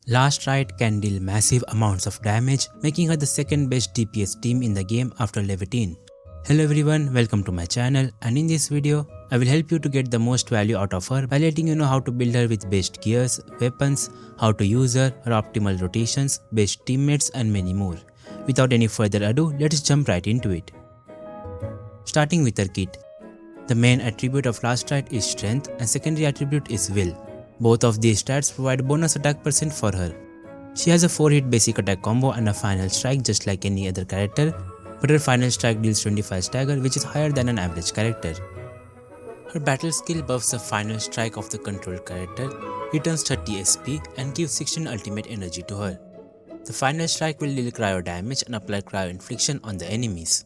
Last Rite can deal massive amounts of damage, making her the second best DPS team in the game after Levitine. Hello everyone, welcome to my channel, and in this video, I will help you to get the most value out of her by letting you know how to build her with best gears, weapons, how to use her optimal rotations, best teammates and many more. Without any further ado, let's jump right into it. Starting with her kit. The main attribute of Last Rite is strength and secondary attribute is will. Both of these stats provide bonus attack percent for her. She has a 4-hit basic attack combo and a final strike just like any other character, but her final strike deals 25 stagger, which is higher than an average character. Her battle skill buffs the final strike of the controlled character, returns 30 SP and gives 16 ultimate energy to her. The final strike will deal cryo damage and apply cryo infliction on the enemies.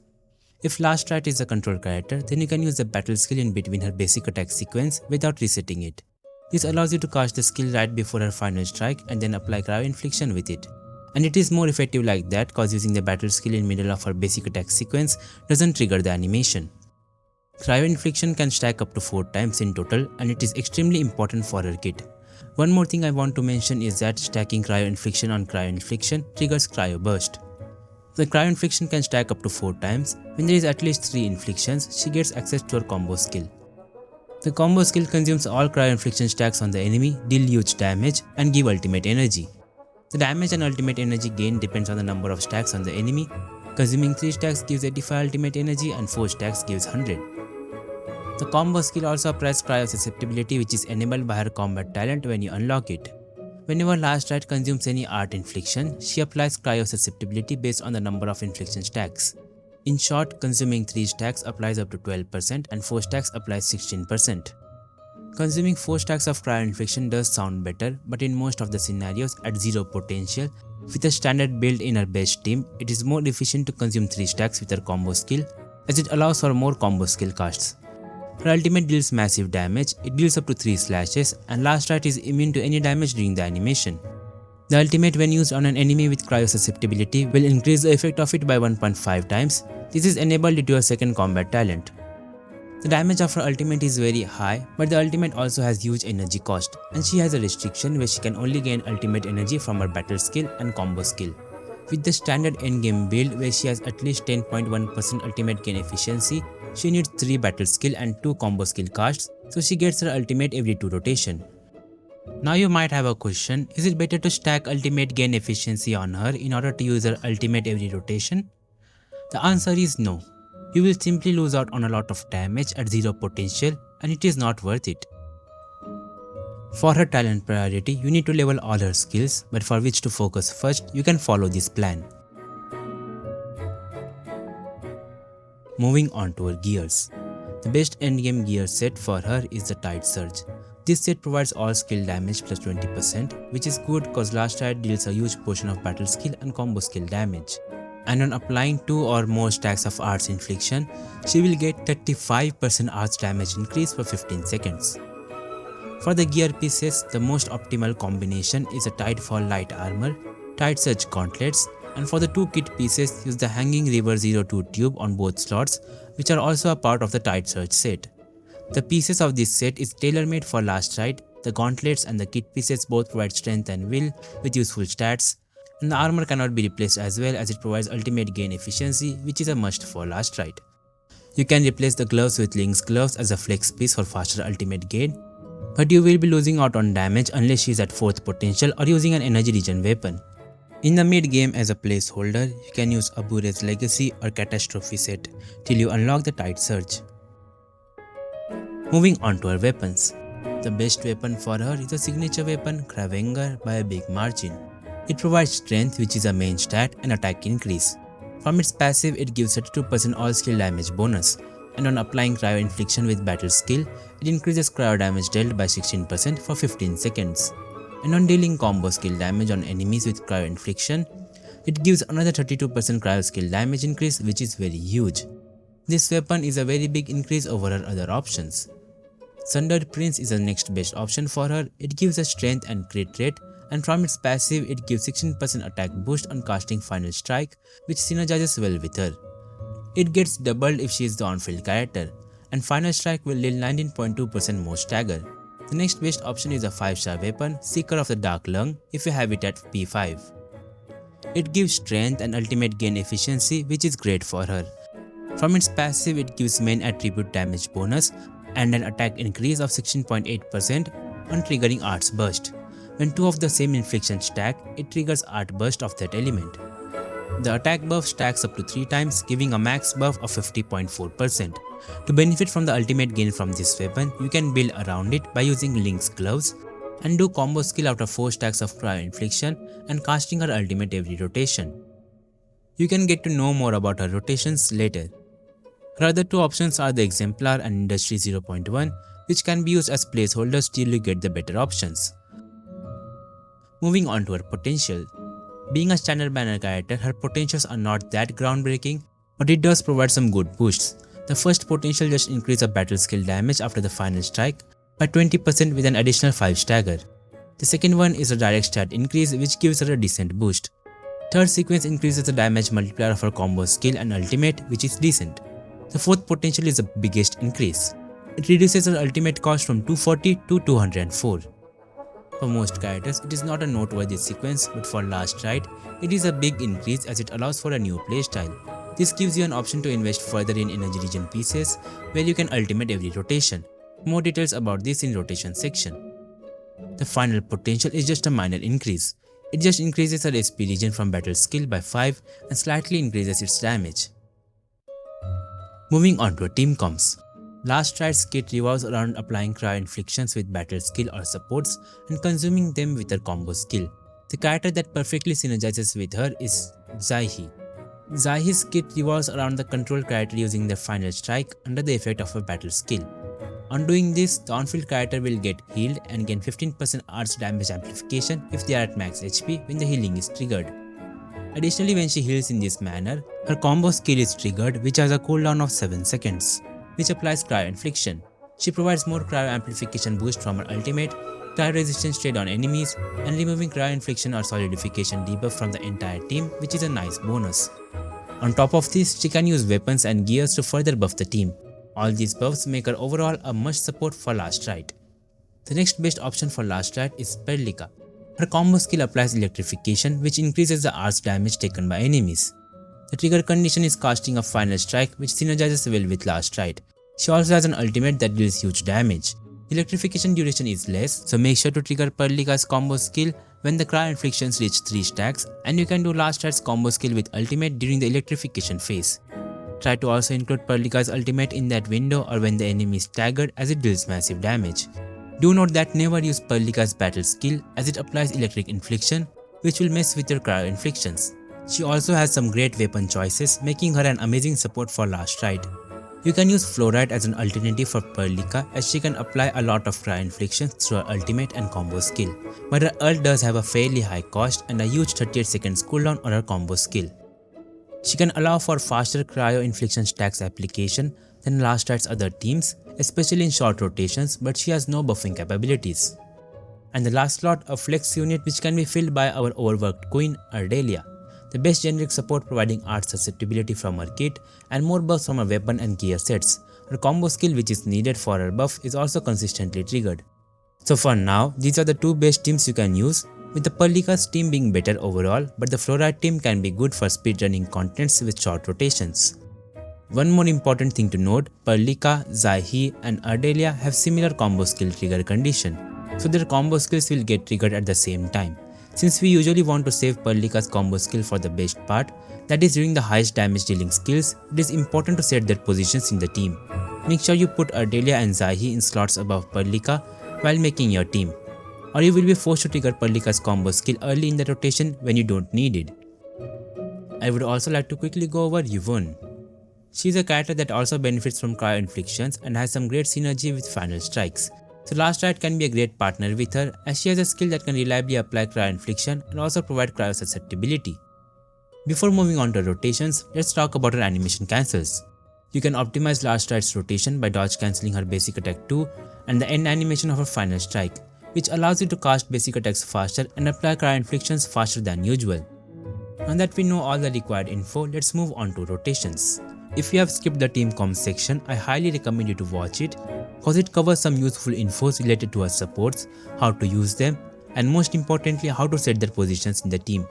If Last Rite is a controlled character, then you can use the battle skill in between her basic attack sequence without resetting it. This allows you to cast the skill right before her final strike and then apply cryo infliction with it. And it is more effective like that cause using the battle skill in middle of her basic attack sequence doesn't trigger the animation. Cryo infliction can stack up to 4 times in total and it is extremely important for her kit. One more thing I want to mention is that stacking cryo infliction on cryo infliction triggers cryo burst. The cryo infliction can stack up to 4 times. When there is at least 3 inflictions, she gets access to her combo skill. The combo skill consumes all cryo infliction stacks on the enemy, deal huge damage and give ultimate energy. The damage and ultimate energy gain depends on the number of stacks on the enemy. Consuming 3 stacks gives 85 ultimate energy and 4 stacks gives 100. The combo skill also applies cryo susceptibility, which is enabled by her combat talent when you unlock it. Whenever Last Rite consumes any art infliction, she applies cryo susceptibility based on the number of infliction stacks. In short, consuming 3 stacks applies up to 12% and 4 stacks applies 16%. Consuming 4 stacks of cryo infliction does sound better, but in most of the scenarios at 0 potential, with a standard build in her best team, it is more efficient to consume 3 stacks with her combo skill, as it allows for more combo skill casts. Her ultimate deals massive damage, it deals up to 3 slashes, and Last Rite is immune to any damage during the animation. The ultimate when used on an enemy with cryo susceptibility will increase the effect of it by 1.5 times. This is enabled due to her second combat talent. The damage of her ultimate is very high, but the ultimate also has huge energy cost, and she has a restriction where she can only gain ultimate energy from her battle skill and combo skill. With the standard endgame build where she has at least 10.1% ultimate gain efficiency, she needs 3 battle skill and 2 combo skill casts, so she gets her ultimate every 2 rotation. Now you might have a question, is it better to stack ultimate gain efficiency on her in order to use her ultimate every rotation? The answer is no. You will simply lose out on a lot of damage at 0 potential and it is not worth it. For her talent priority, you need to level all her skills, but for which to focus first, you can follow this plan. Moving on to her gears. The best endgame gear set for her is the Tide Surge. This set provides all skill damage plus 20%, which is good cause Last Rite deals a huge portion of battle skill and combo skill damage. And on applying 2 or more stacks of arts infliction, she will get 35% arts damage increase for 15 seconds. For the gear pieces, the most optimal combination is a Tidefall light armor, Tide Surge gauntlets, and for the 2 kit pieces, use the Hanging River 02 tube on both slots, which are also a part of the Tide Surge set. The pieces of this set is tailor-made for Last Rite. The gauntlets and the kit pieces both provide strength and will with useful stats, and the armor cannot be replaced as well as it provides ultimate gain efficiency, which is a must for Last Rite. You can replace the gloves with Link's gloves as a flex piece for faster ultimate gain, but you will be losing out on damage unless she is at 4th potential or using an energy regen weapon. In the mid game as a placeholder, you can use Abure's Legacy or Catastrophe set till you unlock the Tide Surge. Moving on to her weapons. The best weapon for her is a signature weapon Kravenger by a big margin. It provides strength, which is a main stat, and attack increase. From its passive, it gives 32% all skill damage bonus, and on applying cryo infliction with battle skill, it increases cryo damage dealt by 16% for 15 seconds. And on dealing combo skill damage on enemies with cryo infliction, it gives another 32% cryo skill damage increase, which is very huge. This weapon is a very big increase over her other options. Sundered Prince is the next best option for her. It gives a strength and crit rate, and from its passive it gives 16% attack boost on casting Final Strike, which synergizes well with her. It gets doubled if she is the on-field character, and Final Strike will deal 19.2% more stagger. The next best option is a 5-star weapon, Seeker of the Dark Lung, if you have it at P5. It gives strength and ultimate gain efficiency, which is great for her. From its passive, it gives main attribute damage bonus and an attack increase of 16.8% on triggering Art's Burst. When two of the same infliction stack, it triggers Art Burst of that element. The attack buff stacks up to 3 times, giving a max buff of 50.4%. To benefit from the ultimate gain from this weapon, you can build around it by using Link's Gloves and do combo skill out of 4 stacks of Cryo Infliction and casting her ultimate every rotation. You can get to know more about her rotations later. Her other 2 options are the Exemplar and Industry 0.1, which can be used as placeholders till you get the better options. Moving on to her potential. Being a standard banner character, her potentials are not that groundbreaking, but it does provide some good boosts. The first potential just increases her battle skill damage after the final strike by 20% with an additional 5 stagger. The second one is a direct stat increase, which gives her a decent boost. Third sequence increases the damage multiplier of her combo skill and ultimate, which is decent. The fourth potential is the biggest increase. It reduces her ultimate cost from 240 to 204. For most characters, it is not a noteworthy sequence, but for Last Rite, it is a big increase as it allows for a new playstyle. This gives you an option to invest further in energy regen pieces, where you can ultimate every rotation. More details about this in rotation section. The final potential is just a minor increase. It just increases her SP regen from battle skill by 5 and slightly increases its damage. Moving on to her team comps. Last Rite's kit revolves around applying Cryo Inflictions with battle skill or supports and consuming them with her combo skill. The character that perfectly synergizes with her is Zaihi. Zaihi's kit revolves around the control character using their final strike under the effect of a battle skill. On doing this, the on-field character will get healed and gain 15% arts damage amplification if they are at max HP when the healing is triggered. Additionally, when she heals in this manner, her combo skill is triggered, which has a cooldown of 7 seconds, which applies Cryo Infliction. She provides more Cryo Amplification boost from her ultimate, Cryo Resistance trade on enemies, and removing Cryo Infliction or Solidification debuff from the entire team, which is a nice bonus. On top of this, she can use weapons and gears to further buff the team. All these buffs make her overall a must support for Last Rite. The next best option for Last Rite is Perlica. Her combo skill applies Electrification, which increases the arts damage taken by enemies. The trigger condition is casting a final strike, which synergizes well with Last Rite. She also has an ultimate that deals huge damage. The electrification duration is less, so make sure to trigger Perlica's combo skill when the Cryo Inflictions reach 3 stacks, and you can do Last Rite's combo skill with ultimate during the electrification phase. Try to also include Perlica's ultimate in that window or when the enemy is staggered, as it deals massive damage. Do note that never use Perlica's battle skill, as it applies electric infliction, which will mess with your Cryo Inflictions. She also has some great weapon choices, making her an amazing support for Last Rite. You can use Rite as an alternative for Perlica, as she can apply a lot of Cryo Inflictions through her ultimate and combo skill, but her ult does have a fairly high cost and a huge 38 seconds cooldown on her combo skill. She can allow for faster Cryo Infliction stacks application than Last Rite's other teams, especially in short rotations, but she has no buffing capabilities. And the last slot, a flex unit which can be filled by our overworked queen, Ardelia. The best generic support, providing art susceptibility from her kit and more buffs from her weapon and gear sets. Her combo skill, which is needed for her buff, is also consistently triggered. So for now, these are the 2 best teams you can use, with the Perlica's team being better overall, but the Rite team can be good for speedrunning contents with short rotations. One more important thing to note, Perlica, Zaihi and Ardelia have similar combo skill trigger condition, so their combo skills will get triggered at the same time. Since we usually want to save Perlica's combo skill for the best part, that is during the highest damage dealing skills, it is important to set their positions in the team. Make sure you put Ardelia and Zaihi in slots above Perlica while making your team, or you will be forced to trigger Perlica's combo skill early in the rotation when you don't need it. I would also like to quickly go over Yvonne. She is a character that also benefits from Cryo Inflictions and has some great synergy with final strikes. So Last Rite can be a great partner with her, as she has a skill that can reliably apply Cryo Infliction and also provide Cryo Susceptibility. Before moving on to rotations, let's talk about her animation cancels. You can optimize Last Rite's rotation by dodge cancelling her basic attack 2 and the end animation of her final strike, which allows you to cast basic attacks faster and apply Cryo Inflictions faster than usual. Now that we know all the required info, let's move on to rotations. If you have skipped the team comms section, I highly recommend you to watch it, cause it covers some useful infos related to her supports, how to use them, and most importantly how to set their positions in the team.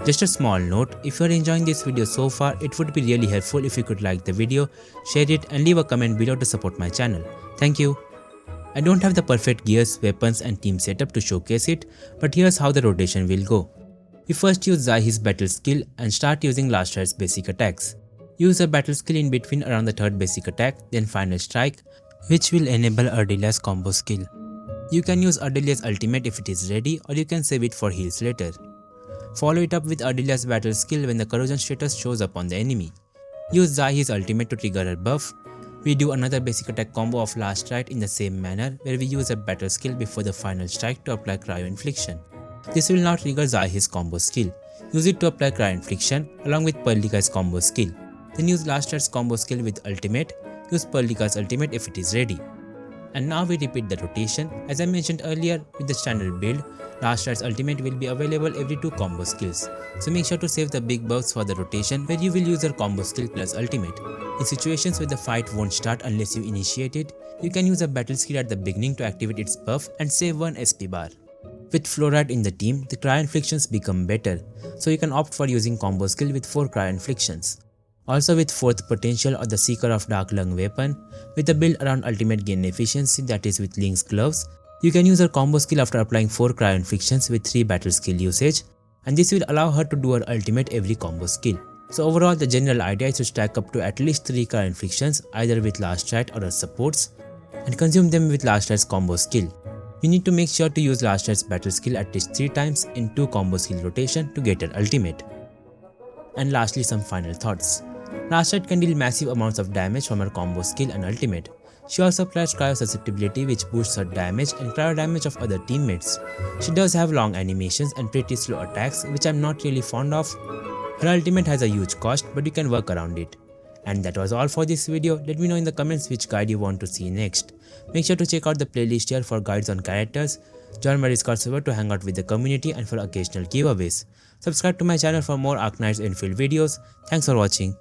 Just a small note, if you are enjoying this video so far, it would be really helpful if you could like the video, share it and leave a comment below to support my channel. Thank you. I don't have the perfect gears, weapons and team setup to showcase it, but here's how the rotation will go. We first use Zahi's battle skill and start using Last Rite's basic attacks. Use a battle skill in between around the third basic attack, then final strike, which will enable Ardelia's combo skill. You can use Ardelia's ultimate if it is ready, or you can save it for heals later. Follow it up with Ardelia's battle skill when the corrosion status shows up on the enemy. Use Zahi's ultimate to trigger her buff. We do another basic attack combo of Last Rite in the same manner, where we use a battle skill before the final strike to apply cryo infliction. This will now trigger Zahi's combo skill. Use it to apply cryo infliction along with Perlika's combo skill. Then use Last Rite's combo skill with ultimate. Use Perlika's ultimate if it is ready. And now we repeat the rotation. As I mentioned earlier, with the standard build, Last Rite's ultimate will be available every 2 combo skills. So make sure to save the big buffs for the rotation where you will use her combo skill plus ultimate. In situations where the fight won't start unless you initiate it, you can use a battle skill at the beginning to activate its buff and save 1 SP bar. With Fluoride in the team, the cryo inflictions become better, so you can opt for using combo skill with 4 cryo inflictions. Also with 4th potential or the Seeker of Dark Lung weapon, with a build around ultimate gain efficiency, that is with Link's gloves, you can use her combo skill after applying 4 cryo inflictions with 3 battle skill usage, and this will allow her to do her ultimate every combo skill. So overall, the general idea is to stack up to at least 3 cryo inflictions either with Last Rite or her supports, and consume them with Last Rite's combo skill. You need to make sure to use Last Rite's battle skill at least 3 times in 2 combo skill rotation to get her ultimate. And lastly, some final thoughts. Last Rite can deal massive amounts of damage from her combo skill and ultimate. She also applies cryo susceptibility, which boosts her damage and cryo damage of other teammates. She does have long animations and pretty slow attacks, which I'm not really fond of. Her ultimate has a huge cost, but you can work around it. And that was all for this video. Let me know in the comments which guide you want to see next. Make sure to check out the playlist here for guides on characters. Join my Discord server to hang out with the community and for occasional giveaways. Subscribe to my channel for more Arknights Endfield videos. Thanks for watching.